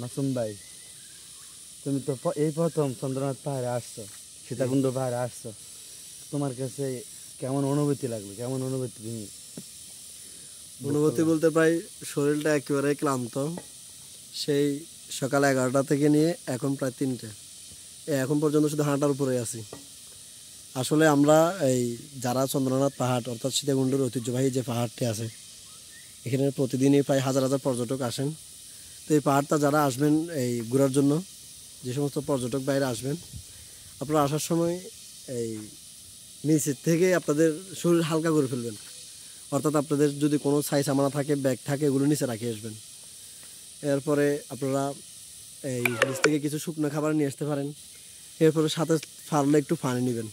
মাসুম ভাই, তুমি তো এই প্রথম চন্দ্রনাথ পাহাড়ে আসছো, সীতাকুণ্ড পাহাড়ে আসছো, তোমার কাছে কেমন অনুভূতি লাগলো? কেমন অনুভূতি তুমি? অনুভূতি বলতে ভাই শরীরটা একেবারে ক্লান্ত। সেই সকাল 11টা থেকে নিয়ে এখন প্রায় 3টে, এখন পর্যন্ত শুধু হাঁটার উপরে আছি। আসলে আমরা এই যারা চন্দ্রনাথ পাহাড় অর্থাৎ সীতাকুণ্ডের ঐতিহ্যবাহী যে পাহাড়টি আছে, এখানে প্রতিদিনই প্রায় হাজার হাজার পর্যটক আসেন। তো এই পাহাড়টা যারা আসবেন এই ঘোরার জন্য, যে সমস্ত পর্যটক বাইরে আসবেন, আপনারা আসার সময় এই নিচের থেকে আপনাদের শরীর হালকা করে ফেলবেন। অর্থাৎ আপনাদের যদি কোনো সামানা থাকে, ব্যাগ থাকে, এগুলো নিচে রাখে আসবেন। এরপরে আপনারা এই নিচ থেকে কিছু শুকনো খাবার নিয়ে আসতে পারেন। এরপরে সাথে পারলে একটু পানি নেবেন,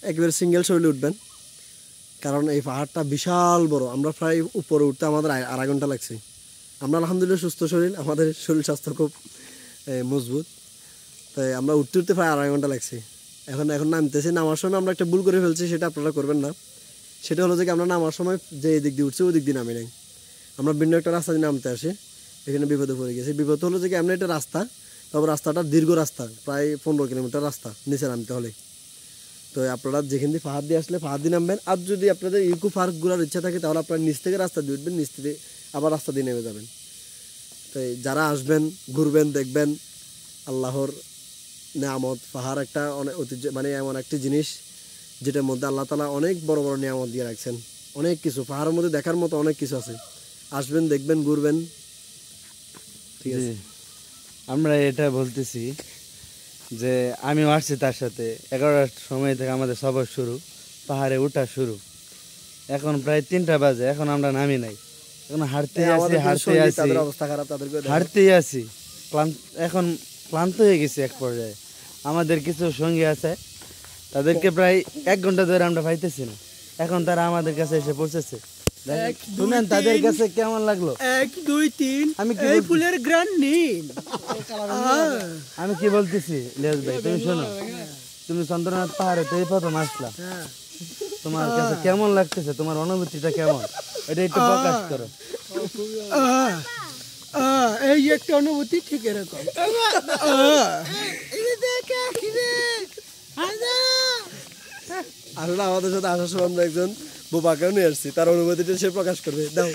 একেবারে সিঙ্গেল শরীরে উঠবেন, কারণ এই পাহাড়টা বিশাল বড়। আমরা প্রায় উপরে উঠতে আমাদের 2.5 ঘন্টা লাগছে। আমরা আলহামদুলিল্লাহ সুস্থ শরীর, আমাদের শরীর স্বাস্থ্য খুব মজবুত, তাই আমরা উঠতে উঠতে প্রায় 2.5 ঘন্টা লাগছে। এখন নামতেছি, নামার সময় আমরা একটা ভুল করে ফেলছি, সেটা আপনারা করবেন না। সেটা হলো যে আমরা নামার সময় যে দিক দিয়ে উঠছি ওই দিক দিয়ে নামি নাই, আমরা ভিন্ন একটা রাস্তা দিয়ে নামতে আসি, এখানে বিপদে পড়ে গেছি। বিপদ হলো যে আমরা একটা রাস্তা, তবে রাস্তাটা দীর্ঘ রাস্তা, প্রায় 15 কিলোমিটার রাস্তা নিচে নামতে হলে। তো আপনারা যেখান দিয়ে পাহাড় দিয়ে আসলে পাহাড় দিয়ে নামবেন। আর যদি আপনাদের ইকো পার্ক ঘোরার ইচ্ছা থাকে তাহলে আপনারা নিচ থেকে রাস্তা দিয়ে উঠবেন, নিচ থেকে আবার রাস্তা দিয়ে নেমে যাবেন। তো যারা আসবেন, ঘুরবেন, দেখবেন আল্লাহর নিয়ামত। পাহাড় একটা অনেক ঐতিহ্য, মানে এমন একটি জিনিস যেটার মধ্যে আল্লাহ তাআলা অনেক বড় বড় নিয়ামত দিয়ে রাখছেন। অনেক কিছু পাহাড়ের মধ্যে দেখার মতো অনেক কিছু আছে। আসবেন, দেখবেন, ঘুরবেন। ঠিক আছে, আমরা এটা বলতেছি যে আমিও আসছি তার সাথে। 11টার সময় থেকে আমাদের সফর শুরু, পাহাড়ে ওঠা শুরু। এখন প্রায় 3টা বাজে, এখন আমরা নামি নাই, এখন হাঁটতেই আছি। এখন ক্লান্ত হয়ে গেছি এক পর্যায়ে। আমাদের কিছু সঙ্গী আছে, তাদেরকে প্রায় 1 ঘন্টা ধরে আমরা পাইতেছি না, এখন তারা আমাদের কাছে এসে পৌঁছেছে। শুনেন তাদের কাছে কেমন লাগলো? 1 2 3 আমি কি ফুলের গ্রান্ড নিন। আমি কি বলতেছি লিয়াজ ভাই, তুমি শোনো, তুমি চন্দ্রনাথ পাহাড়ে তো এই প্রথম আসলা, তোমার কাছে কেমন লাগতেছে? তোমার অনুভূতিটা কেমন, এটা একটু প্রকাশ করো। এই একটা অনুভূতি ঠিক এরকম। আসলে আমাদের সাথে আসার সময় আমরা একজন বোবাকেও নিয়ে আসছি, তার অনুভূতিটা সে প্রকাশ করবে। দাও।